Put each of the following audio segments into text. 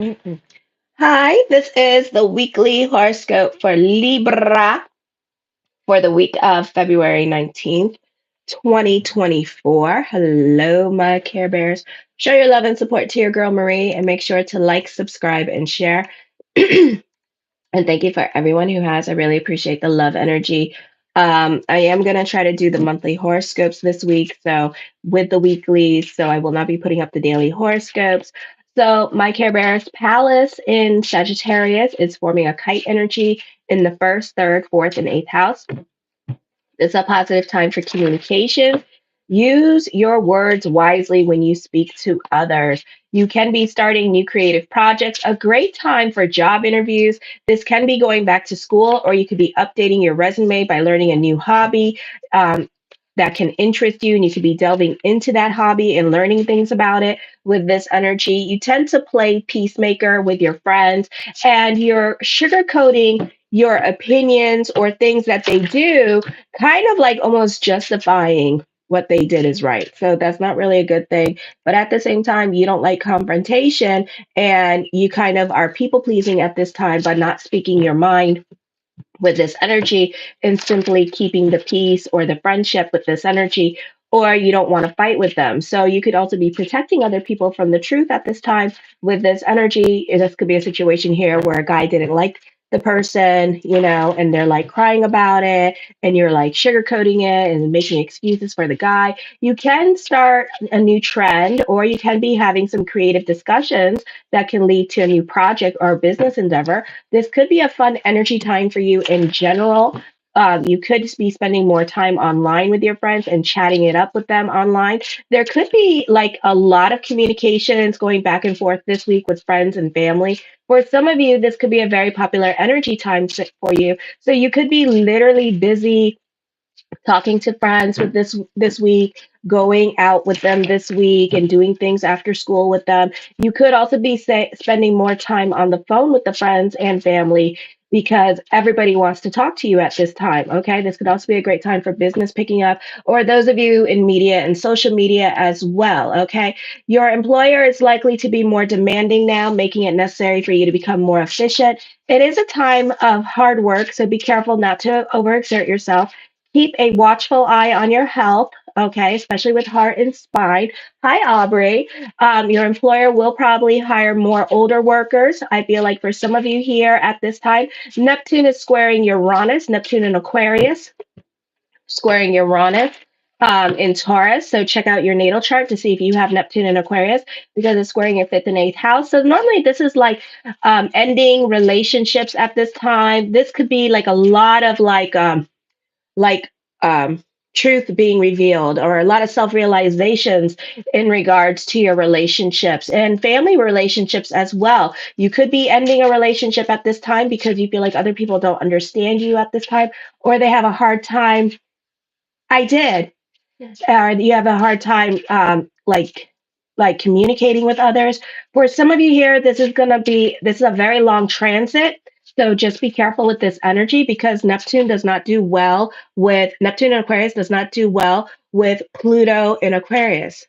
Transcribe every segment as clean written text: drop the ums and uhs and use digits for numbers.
Mm-mm. Hi, this is the weekly horoscope for Libra for the week of February 19th, 2024. Hello, my Care Bears. Show your love and support to your girl Marie and make sure to like, subscribe, and share. And thank you for everyone who has. I really appreciate the love energy. I am going to try to do the monthly horoscopes this week. So, with the weeklies, so I will not be putting up the daily horoscopes. So, my Care Bears Palace in Sagittarius is forming a kite energy in the first, third, fourth, and eighth house. It's a positive time for communication. Use your words wisely when you speak to others. You can be starting new creative projects. A great time for job interviews. This can be going back to school, or you could be updating your resume by learning a new hobby that can interest you, and you could be delving into that hobby and learning things about it with this energy. You tend to play peacemaker with your friends, and you're sugarcoating your opinions or things that they do, kind of like almost justifying what they did is right. So that's not really a good thing. But at the same time, you don't like confrontation and you kind of are people pleasing at this time by not speaking your mind with this energy and simply keeping the peace or the friendship with this energy, or you don't want to fight with them. So you could also be protecting other people from the truth at this time with this energy. This could be a situation here where a guy didn't like the person, and they're like crying about it, and you're like sugarcoating it and making excuses for the guy. You can start a new trend, or you can be having some creative discussions that can lead to a new project or a business endeavor. This could be a fun energy time for you in general. You could be spending more time online with your friends and chatting it up with them online. There could be like a lot of communications going back and forth this week with friends and family. For some of you, this could be a very popular energy time for you. So you could be literally busy talking to friends with this week, going out with them this week, and doing things after school with them. You could also be spending more time on the phone with the friends and family because everybody wants to talk to you at this time. Okay, this could also be a great time for business picking up, or those of you in media and social media as well. Okay, your employer is likely to be more demanding now, making it necessary for you to become more efficient. It is a time of hard work, so be careful not to overexert yourself. Keep a watchful eye on your health, okay, especially with heart and spine. Hi, Aubrey. Your employer will probably hire more older workers. I feel like for some of you here at this time, Neptune is squaring Uranus, Neptune in Aquarius, squaring Uranus. In Taurus, so check out your natal chart to see if you have Neptune in Aquarius because it's squaring your fifth and eighth house. So normally this is like ending relationships at this time. This could be like a lot of like truth being revealed or a lot of self-realizations in regards to your relationships and family relationships as well. You could be ending a relationship at this time because you feel like other people don't understand you at this time, or they have a hard time. I did. Or you have a hard time like communicating with others. For some of you here, this is a very long transit. So just be careful with this energy because Neptune in Aquarius does not do well with Pluto in Aquarius.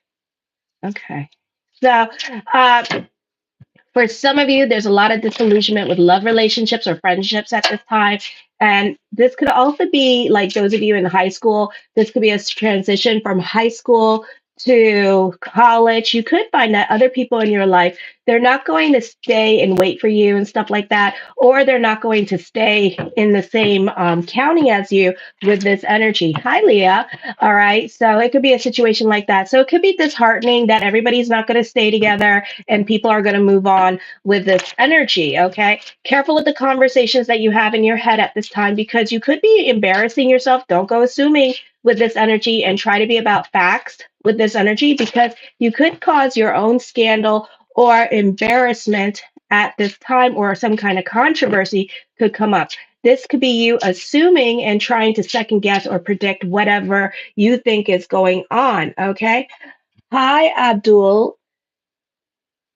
Okay. So uh, for some of you, there's a lot of disillusionment with love relationships or friendships at this time. And this could also be like those of you in high school, this could be a transition from high school to college. You could find that other people in your life, they're not going to stay and wait for you and stuff like that, or they're not going to stay in the same county as you with this energy. Hi, Leah. All right. So it could be a situation like that. So it could be disheartening that everybody's not going to stay together and people are going to move on with this energy. Okay. Careful with the conversations that you have in your head at this time because you could be embarrassing yourself. Don't go assuming with this energy and try to be about facts with this energy because you could cause your own scandal or embarrassment at this time, or some kind of controversy could come up. This could be you assuming and trying to second guess or predict whatever you think is going on. Okay. Hi, Abdul.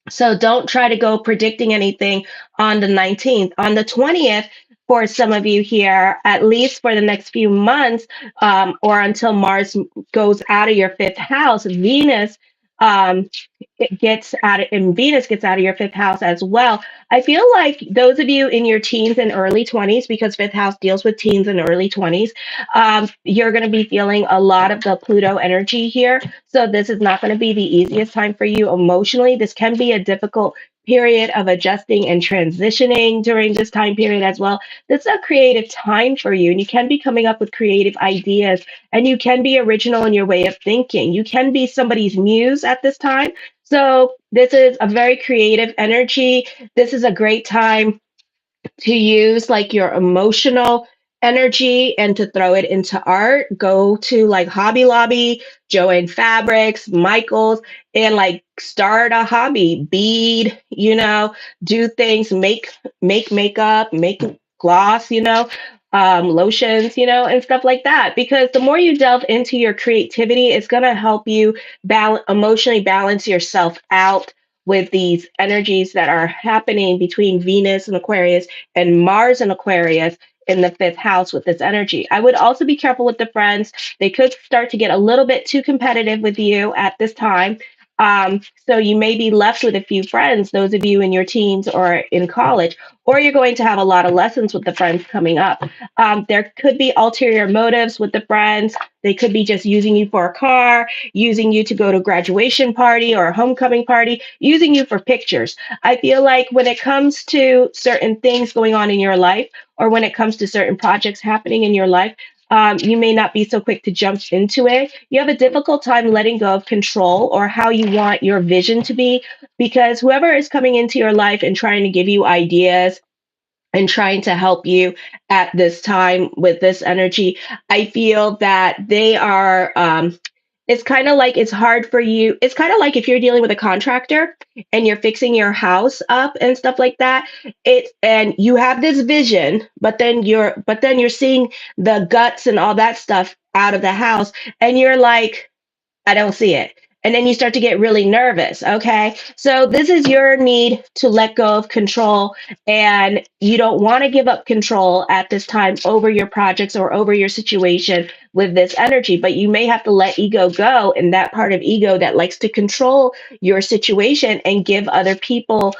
So don't try to go predicting anything on the 19th. On the 20th, for some of you here, at least for the next few months, or until Mars goes out of your fifth house, Venus um, it gets out of, and Venus gets out of your fifth house as well. I feel like those of you in your teens and early 20s, because fifth house deals with teens and early 20s, you're going to be feeling a lot of the Pluto energy here. So this is not going to be the easiest time for you emotionally. This can be a difficult period of adjusting and transitioning during this time period as well. This is a creative time for you, and you can be coming up with creative ideas, and you can be original in your way of thinking. You can be somebody's muse at this time. So this is a very creative energy. This is a great time to use like your emotional energy and to throw it into art. Go to like Hobby Lobby, Joann Fabrics, Michaels, and like start a hobby, bead, do things, make makeup, make gloss, lotions, and stuff like that. Because the more you delve into your creativity, it's going to help you emotionally balance yourself out with these energies that are happening between Venus and Aquarius and Mars and Aquarius in the fifth house with this energy. I would also be careful with the friends. They could start to get a little bit too competitive with you at this time. So you may be left with a few friends, those of you in your teens or in college, or you're going to have a lot of lessons with the friends coming up. There could be ulterior motives with the friends. They could be just using you for a car, using you to go to a graduation party or a homecoming party, using you for pictures. I feel like when it comes to certain things going on in your life, or when it comes to certain projects happening in your life, you may not be so quick to jump into it. You have a difficult time letting go of control or how you want your vision to be, because whoever is coming into your life and trying to give you ideas and trying to help you at this time with this energy, I feel that they are it's kind of like it's hard for you. It's kind of like if you're dealing with a contractor and you're fixing your house up and stuff like that. And you have this vision, but then you're seeing the guts and all that stuff out of the house, and you're like, I don't see it. And then you start to get really nervous. Okay. So this is your need to let go of control. And you don't want to give up control at this time over your projects or over your situation with this energy. But you may have to let ego go, and that part of ego that likes to control your situation and give other people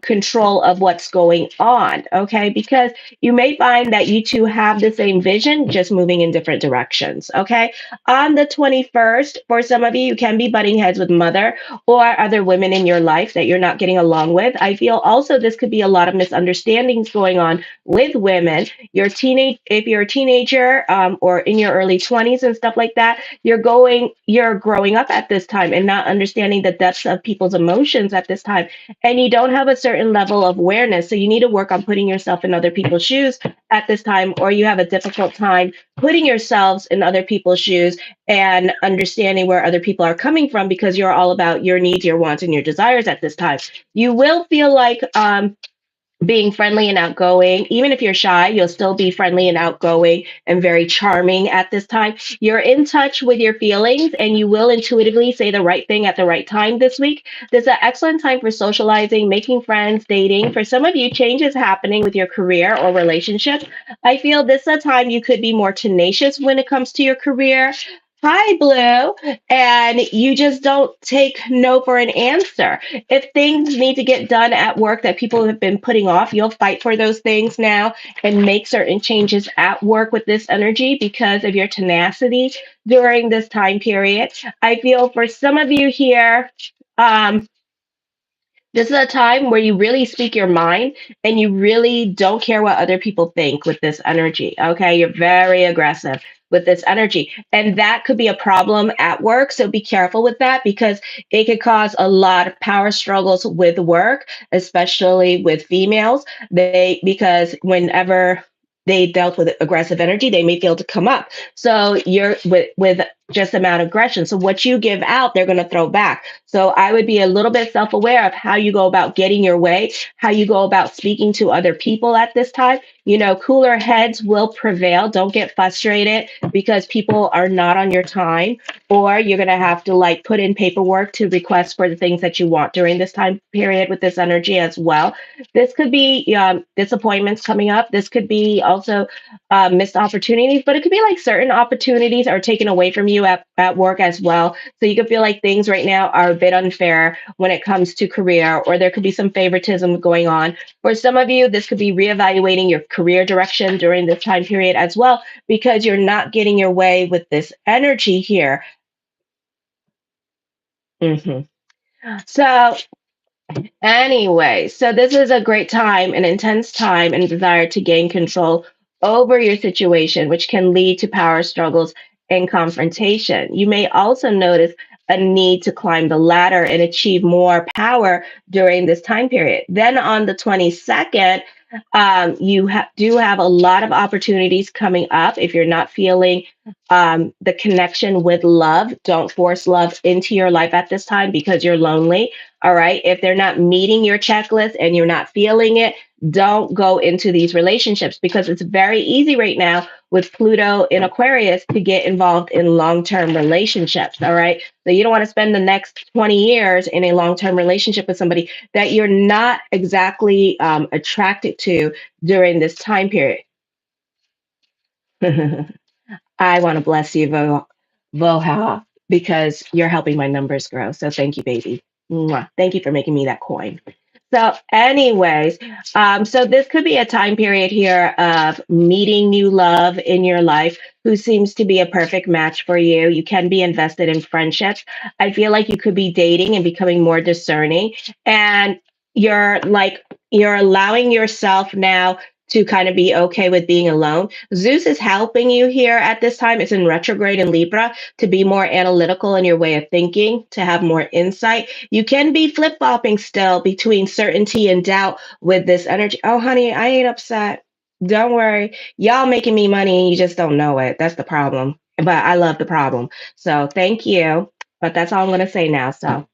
control of what's going on. Okay. Because you may find that you two have the same vision, just moving in different directions. Okay. On the 21st, for some of you, you can be butting heads with mother or other women in your life that you're not getting along with. I feel also this could be a lot of misunderstandings going on with women. If you're a teenager or in your early 20s and stuff like that, you're growing up at this time and not understanding the depths of people's emotions at this time. And you don't have a certain level of awareness. So you need to work on putting yourself in other people's shoes at this time, or you have a difficult time putting yourselves in other people's shoes and understanding where other people are coming from, because you're all about your needs, your wants, and your desires at this time. You will feel like being friendly and outgoing. Even if you're shy, you'll still be friendly and outgoing and very charming at this time. You're in touch with your feelings, and you will intuitively say the right thing at the right time this week. This is an excellent time for socializing, making friends, dating. For some of you, change is happening with your career or relationship. I feel this is a time you could be more tenacious when it comes to your career. Hi, Blue. And you just don't take no for an answer. If things need to get done at work that people have been putting off, you'll fight for those things now and make certain changes at work with this energy because of your tenacity during this time period. I feel for some of you here, um, this is a time where you really speak your mind and you really don't care what other people think with this energy. Okay. You're very aggressive with this energy. And that could be a problem at work. So be careful with that, because it could cause a lot of power struggles with work, especially with females. Because whenever they dealt with aggressive energy, they may feel to come up. So you're with just amount of aggression. So what you give out, they're going to throw back. So I would be a little bit self-aware of how you go about getting your way, how you go about speaking to other people at this time. Cooler heads will prevail. Don't get frustrated because people are not on your time, or you're going to have to like put in paperwork to request for the things that you want during this time period with this energy as well. This could be disappointments coming up. This could be also missed opportunities, but it could be like certain opportunities are taken away from you you at work as well. So you could feel like things right now are a bit unfair when it comes to career, or there could be some favoritism going on. For some of you, this could be reevaluating your career direction during this time period as well, because you're not getting your way with this energy here. Mhm. So anyway, so this is a great time, an intense time, and desire to gain control over your situation, which can lead to power struggles and confrontation. You may also notice a need to climb the ladder and achieve more power during this time period. Then on the 22nd, do have a lot of opportunities coming up. If you're not feeling the connection with love, don't force love into your life at this time because you're lonely. All right. If they're not meeting your checklist and you're not feeling it, don't go into these relationships, because it's very easy right now with Pluto in Aquarius to get involved in long term relationships. All right. So you don't want to spend the next 20 years in a long term relationship with somebody that you're not exactly attracted to during this time period. I want to bless you, Voha, because you're helping my numbers grow. So thank you, baby. Mwah. Thank you for making me that coin. So, anyways, so this could be a time period here of meeting new love in your life who seems to be a perfect match for you. You can be invested in friendships. I feel like you could be dating and becoming more discerning, and you're like, you're allowing yourself now to kind of be okay with being alone. Zeus is helping you here at this time. It's in retrograde in Libra to be more analytical in your way of thinking, to have more insight. You can be flip flopping still between certainty and doubt with this energy. Oh, honey, I ain't upset. Don't worry. Y'all making me money and you just don't know it. That's the problem. But I love the problem. So thank you. But that's all I'm going to say now. So.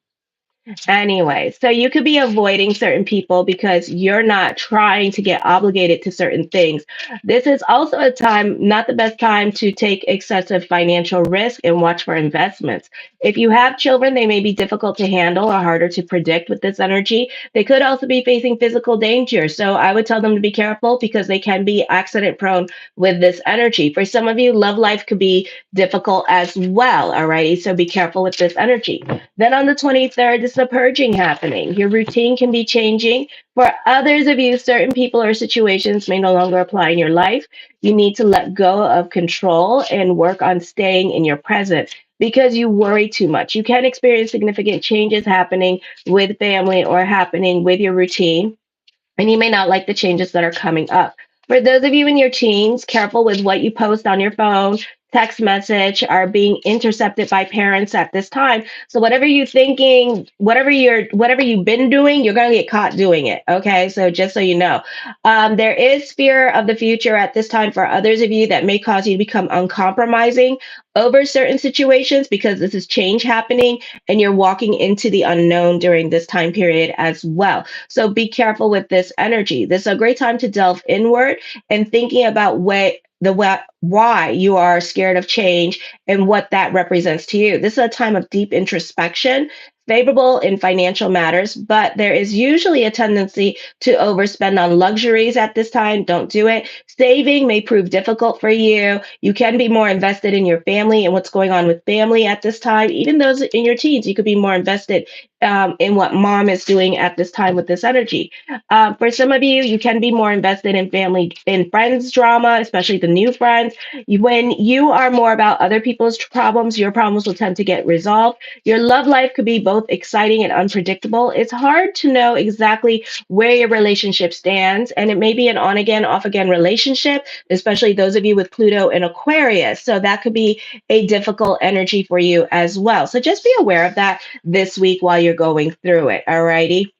Anyway, so you could be avoiding certain people because you're not trying to get obligated to certain things. This is also a time, not the best time to take excessive financial risk and watch for investments. If you have children, they may be difficult to handle or harder to predict with this energy. They could also be facing physical danger. So I would tell them to be careful because they can be accident prone with this energy. For some of you, love life could be difficult as well. Alrighty. So be careful with this energy. Then on the 23rd, this is a purging happening. Your routine can be changing. For others of you, certain people or situations may no longer apply in your life. You need to let go of control and work on staying in your present because you worry too much. You can experience significant changes happening with family or happening with your routine, and you may not like the changes that are coming up. For those of you in your teens, careful with what you post on your phone, text message, are being intercepted by parents at this time. So whatever you're thinking, whatever you've been doing, you're gonna get caught doing it. Okay, so just so you know, there is fear of the future at this time for others of you that may cause you to become uncompromising over certain situations because this is change happening and you're walking into the unknown during this time period as well. So be careful with this energy. This is a great time to delve inward and thinking about why you are scared of change and what that represents to you. This is a time of deep introspection, favorable in financial matters, but there is usually a tendency to overspend on luxuries at this time. Don't do it. Saving may prove difficult for you. You can be more invested in your family and what's going on with family at this time. Even those in your teens, you could be more invested in what mom is doing at this time with this energy. For some of you, you can be more invested in family, in friends drama, especially the new friends. When you are more about other people's problems, your problems will tend to get resolved. Your love life could be both exciting and unpredictable. It's hard to know exactly where your relationship stands, and it may be an on again, off again relationship, especially those of you with Pluto and Aquarius. So that could be a difficult energy for you as well. So just be aware of that this week while you're going through it. All righty.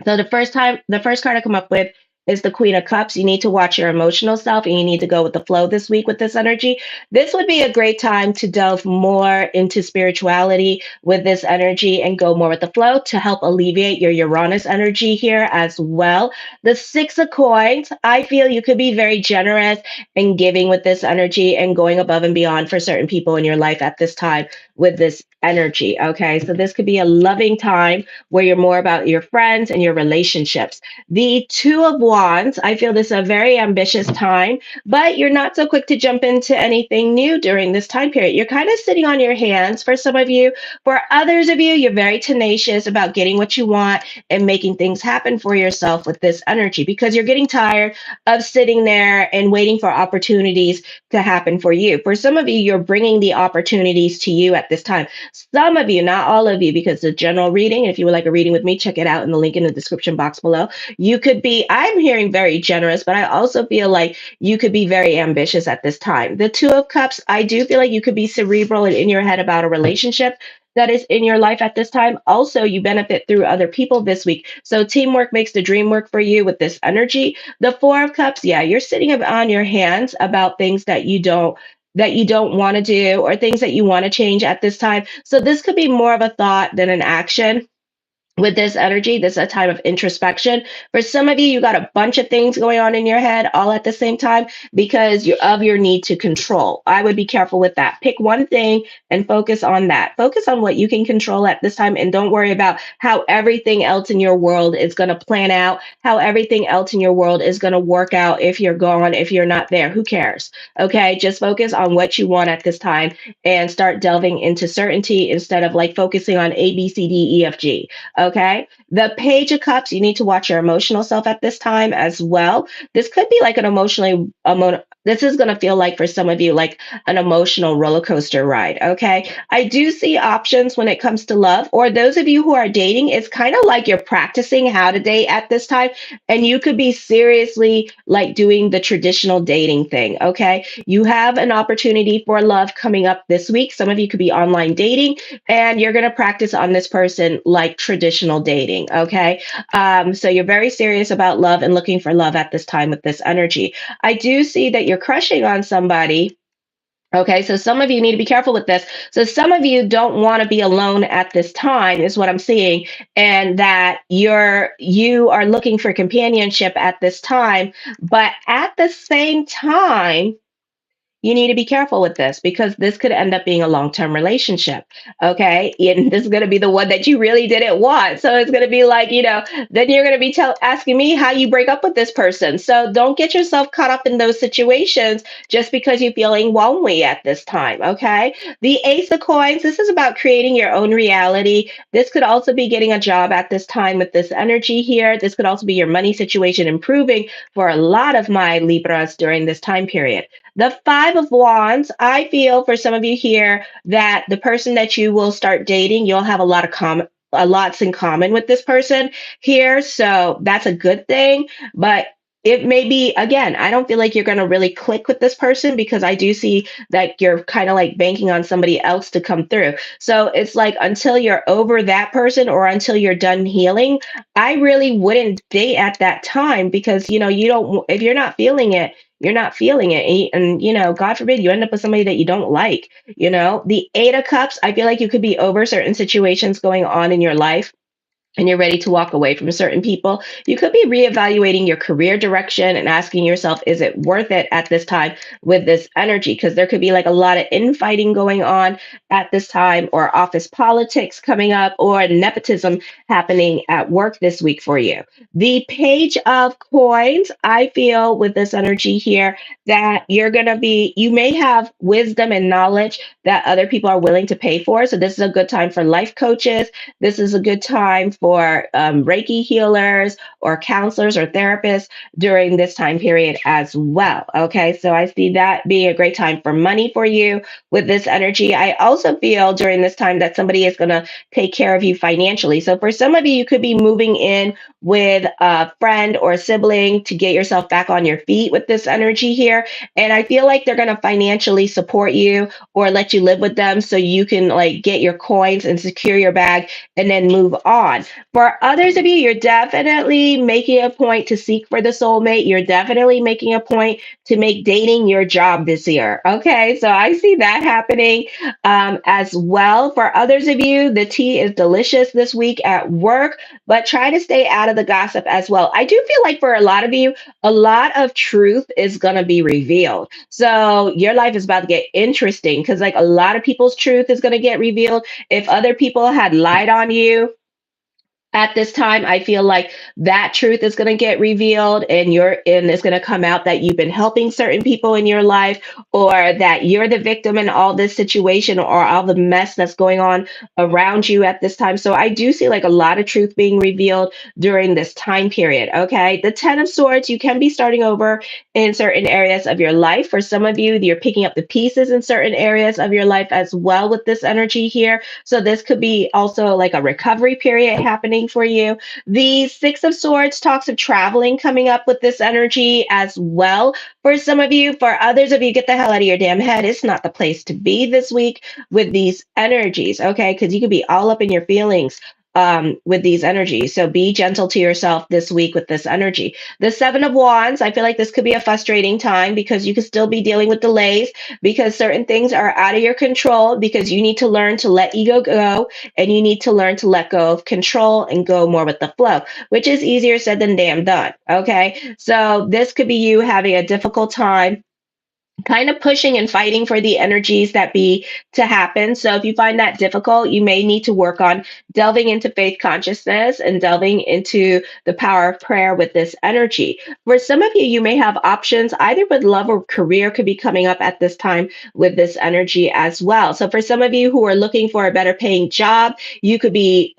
So the first card I come up with is the Queen of Cups. You need to watch your emotional self and you need to go with the flow this week with this energy. This would be a great time to delve more into spirituality with this energy and go more with the flow to help alleviate your Uranus energy here as well. The Six of Coins, I feel you could be very generous and giving with this energy and going above and beyond for certain people in your life at this time with this energy. Okay, so this could be a loving time where you're more about your friends and your relationships. The Two of Wands, I feel this is a very ambitious time, but you're not so quick to jump into anything new during this time period. You're kind of sitting on your hands for some of you. For others of you, you're very tenacious about getting what you want and making things happen for yourself with this energy because you're getting tired of sitting there and waiting for opportunities to happen for you. For some of you, you're bringing the opportunities to you at this time. Some of you, not all of you, because the general reading, if you would like a reading with me, check it out in the link in the description box below. You could be, I'm hearing very generous, but I also feel like you could be very ambitious at this time. The Two of Cups, I do feel like you could be cerebral and in your head about a relationship that is in your life at this time. Also, you benefit through other people this week. So teamwork makes the dream work for you with this energy. The Four of Cups, yeah, you're sitting on your hands about things that you don't want to do or things that you want to change at this time. So this could be more of a thought than an action with this energy. This is a time of introspection. For some of you, you got a bunch of things going on in your head all at the same time because of your need to control. I would be careful with that. Pick one thing and focus on that. Focus on what you can control at this time and don't worry about how everything else in your world is going to plan out, how everything else in your world is going to work out if you're gone, if you're not there. Who cares? Okay, just focus on what you want at this time and start delving into certainty instead of like focusing on A, B, C, D, E, F, G. Okay. The Page of Cups, you need to watch your emotional self at this time as well. This could be like an this is going to feel like for some of you, like an emotional roller coaster ride. Okay. I do see options when it comes to love, or those of you who are dating, it's kind of like you're practicing how to date at this time. And you could be seriously like doing the traditional dating thing. Okay. You have an opportunity for love coming up this week. Some of you could be online dating and you're going to practice on this person like traditional dating. Okay. So you're very serious about love and looking for love at this time with this energy. I do see that you're crushing on somebody. Okay, so some of you need to be careful with this. So some of you don't want to be alone at this time, is what I'm seeing, and that you are looking for companionship at this time, but at the same time, you need to be careful with this because this could end up being a long-term relationship. Okay. And this is going to be the one that you really didn't want. So it's going to be like, then you're going to be asking me how you break up with this person. So don't get yourself caught up in those situations just because you're feeling lonely at this time. Okay. The Ace of Coins, this is about creating your own reality. This could also be getting a job at this time with this energy here. This could also be your money situation improving for a lot of my Libras during this time period. The Five of Wands, I feel for some of you here that the person that you will start dating, you'll have a lots in common with this person here. So that's a good thing. But it may be, again, I don't feel like you're going to really click with this person because I do see that you're kind of like banking on somebody else to come through. So it's like until you're over that person or until you're done healing, I really wouldn't date at that time because, you don't, if you're not feeling it, you're not feeling it. And, God forbid you end up with somebody that you don't like. The Eight of Cups, I feel like you could be over certain situations going on in your life and you're ready to walk away from certain people, you could be reevaluating your career direction and asking yourself, is it worth it at this time with this energy? Because there could be like a lot of infighting going on at this time, or office politics coming up, or nepotism happening at work this week for you. The Page of Coins, I feel with this energy here that you may have wisdom and knowledge that other people are willing to pay for. So this is a good time for life coaches. This is a good time for Reiki healers or counselors or therapists during this time period as well. Okay, so I see that being a great time for money for you with this energy. I also feel during this time that somebody is going to take care of you financially. So for some of you, you could be moving in with a friend or a sibling to get yourself back on your feet with this energy here. And I feel like they're going to financially support you or let you live with them so you can like get your coins and secure your bag and then move on. For others of you, you're definitely making a point to seek for the soulmate. You're definitely making a point to make dating your job this year. Okay, so I see that happening as well. For others of you, the tea is delicious this week at work, but try to stay out of the gossip as well. I do feel like for a lot of you, a lot of truth is going to be revealed. So your life is about to get interesting because like a lot of people's truth is going to get revealed. If other people had lied on you, At this time, I feel like that truth is going to get revealed, and it's going to come out that you've been helping certain people in your life, or that you're the victim in all this situation or all the mess that's going on around you at this time. So I do see like a lot of truth being revealed during this time period. Okay, the 10 of swords, you can be starting over in certain areas of your life. For some of you, you're picking up the pieces in certain areas of your life as well with this energy here. So this could be also like a recovery period happening for you. The Six of Swords talks of traveling coming up with this energy as well. For some of you, for others of you, get the hell out of your damn head. It's not the place to be this week with these energies, okay? Because you could be all up in your feelings with these energies. So be gentle to yourself this week with this energy. The Seven of Wands, I feel like this could be a frustrating time because you could still be dealing with delays because certain things are out of your control, because you need to learn to let ego go, and you need to learn to let go of control and go more with the flow, which is easier said than damn done. Okay. So this could be you having a difficult time kind of pushing and fighting for the energies that be to happen. So if you find that difficult, you may need to work on delving into faith consciousness and delving into the power of prayer with this energy. For some of you, you may have options either with love or career could be coming up at this time with this energy as well. So for some of you who are looking for a better paying job, you could be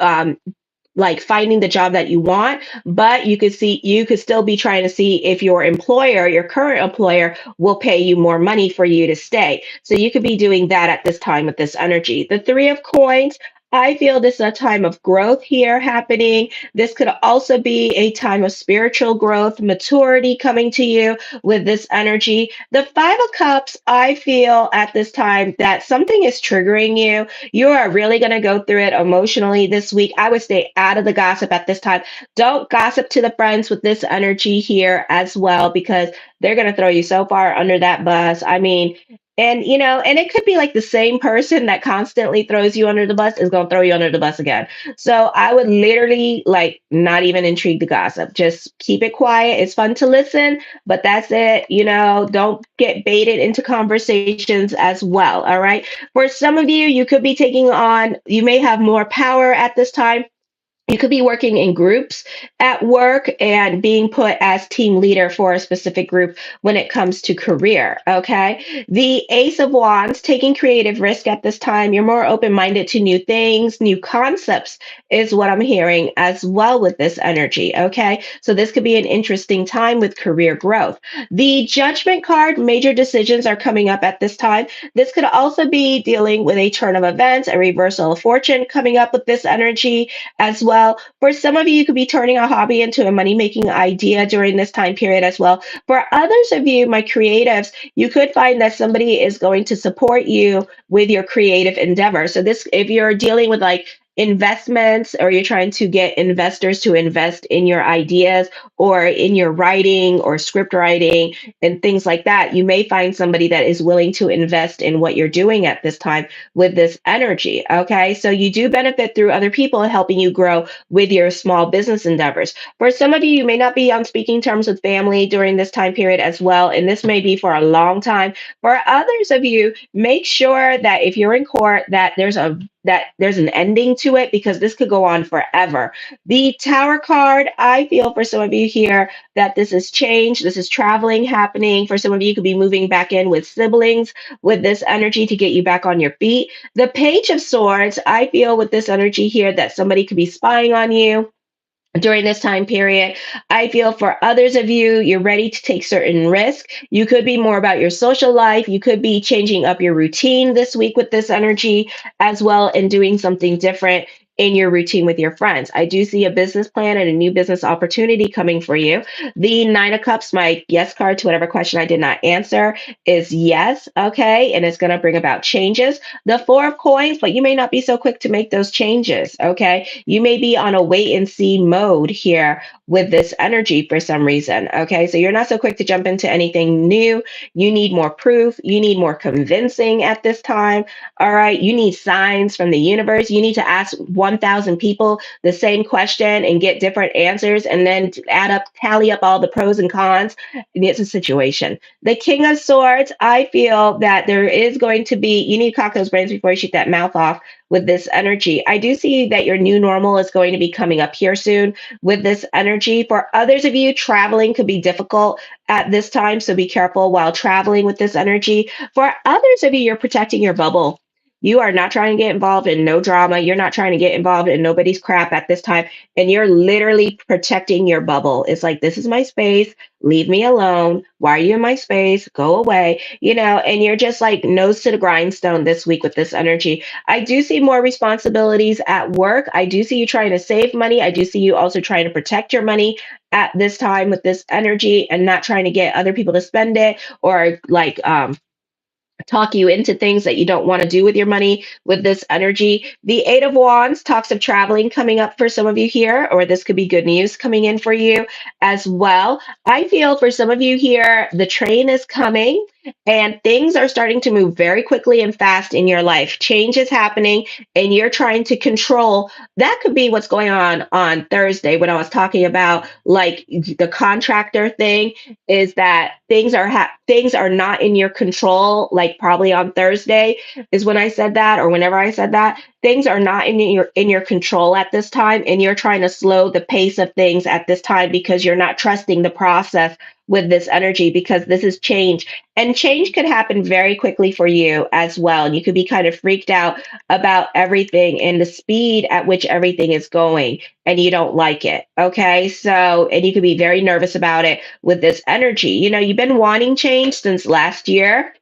like finding the job that you want, but you could still be trying to see if your employer, your current employer, will pay you more money for you to stay. So you could be doing that at this time with this energy. The Three of Coins, I feel this is a time of growth here happening. This could also be a time of spiritual growth, maturity coming to you with this energy. The Five of Cups, I feel at this time that something is triggering you. You are really going to go through it emotionally this week. I would stay out of the gossip at this time. Don't gossip to the friends with this energy here as well, because they're going to throw you so far under that bus. I mean, and and it could be like the same person that constantly throws you under the bus is going to throw you under the bus again. So I would literally like not even intrigue the gossip. Just keep it quiet. It's fun to listen, but that's it. Don't get baited into conversations as well. All right. For some of you, you may have more power at this time. You could be working in groups at work and being put as team leader for a specific group when it comes to career. Okay. The Ace of Wands, taking creative risk at this time. You're more open minded to new things, new concepts, is what I'm hearing as well with this energy. Okay. So this could be an interesting time with career growth. The Judgment card, major decisions are coming up at this time. This could also be dealing with a turn of events, a reversal of fortune coming up with this energy as well. For some of you, you could be turning a hobby into a money making idea during this time period as well. For others of you, my creatives, you could find that somebody is going to support you with your creative endeavor. So this, if you're dealing with like investments, or you're trying to get investors to invest in your ideas or in your writing or script writing and things like that, you may find somebody that is willing to invest in what you're doing at this time with this energy. Okay. So you do benefit through other people helping you grow with your small business endeavors. For some of you, you may not be on speaking terms with family during this time period as well. And this may be for a long time. For others of you, make sure that if you're in court, that there's an ending to it, because this could go on forever. The Tower card, I feel for some of you here that this is change, this is traveling happening. For some of you, you could be moving back in with siblings with this energy to get you back on your feet. The Page of Swords, I feel with this energy here that somebody could be spying on you during this time period. I feel for others of you, you're ready to take certain risk. You could be more about your social life. You could be changing up your routine this week with this energy as well, and doing something different in your routine with your friends. I do see a business plan and a new business opportunity coming for you. The Nine of Cups, my yes card to whatever question I did not answer, is yes. Okay. And it's going to bring about changes. The Four of Coins, but you may not be so quick to make those changes. Okay. You may be on a wait and see mode here with this energy for some reason. Okay. So you're not so quick to jump into anything new. You need more proof. You need more convincing at this time. All right. You need signs from the universe. You need to ask 1,000 people the same question and get different answers, and then tally up all the pros and cons. It's a situation. The King of Swords, I feel that there is going to be, you need to cock those brains before you shoot that mouth off with this energy. I do see that your new normal is going to be coming up here soon with this energy. For others of you, traveling could be difficult at this time, so be careful while traveling with this energy. For others of you, you're protecting your bubble. You are not trying to get involved in no drama. You're not trying to get involved in nobody's crap at this time. And you're literally protecting your bubble. It's like, this is my space. Leave me alone. Why are you in my space? Go away. And you're just like nose to the grindstone this week with this energy. I do see more responsibilities at work. I do see you trying to save money. I do see you also trying to protect your money at this time with this energy and not trying to get other people to spend it or like talk you into things that you don't want to do with your money with this energy. The Eight of Wands talks of traveling coming up for some of you here, or this could be good news coming in for you as well. I feel for some of you here, the train is coming and things are starting to move very quickly and fast in your life. Change is happening and you're trying to control. That could be what's going on Thursday when I was talking about like the contractor thing is that things are not in your control. Like probably on Thursday is when I said that, or whenever I said that, things are not in your control at this time, and you're trying to slow the pace of things at this time because you're not trusting the process with this energy because this is change, and change could happen very quickly for you as well, and you could be kind of freaked out about everything and the speed at which everything is going and you don't like it. Okay. So, and you could be very nervous about it with this energy. You've been wanting change since last year,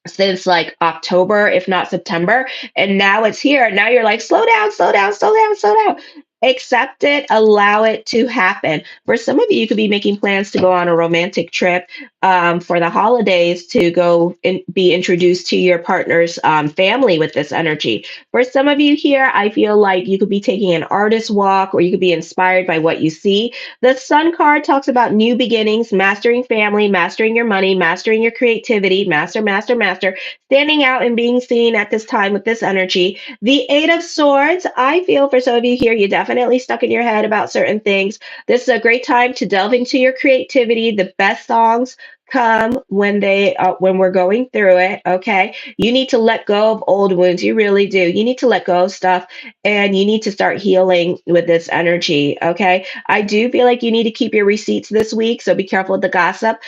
since like October, if not September. And now it's here. Now you're like, slow down, slow down, slow down, slow down. Accept it, allow it to happen. For some of you, you could be making plans to go on a romantic trip for the holidays to go and be introduced to your partner's family with this energy. For some of you here, I feel like you could be taking an artist walk or you could be inspired by what you see. The Sun card talks about new beginnings, mastering family, mastering your money, mastering your creativity, master, master, master, standing out and being seen at this time with this energy. The Eight of Swords, I feel for some of you here, you're definitely stuck in your head about certain things. This is a great time to delve into your creativity. The best songs come when we're going through it. Okay, you need to let go of old wounds. You really do. You need to let go of stuff and you need to start healing with this energy. Okay, I do feel like you need to keep your receipts this week, so be careful with the gossip,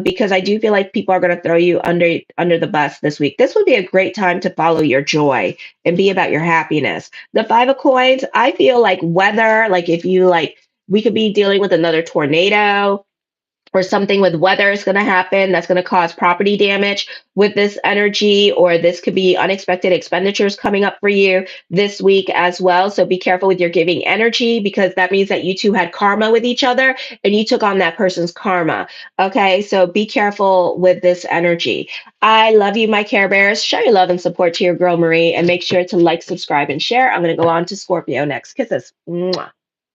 because I do feel like people are going to throw you under the bus this week. This would be a great time to follow your joy and be about your happiness. The Five of Coins, I feel like weather, like if you like, we could be dealing with another tornado or something with weather is going to happen that's going to cause property damage with this energy, or this could be unexpected expenditures coming up for you this week as well. So be careful with your giving energy because that means that you two had karma with each other and you took on that person's karma. Okay, so be careful with this energy. I love you, my Care Bears. Show your love and support to your girl Marie and make sure to like, subscribe, and share. I'm going to go on to Scorpio next. Kisses. Mwah.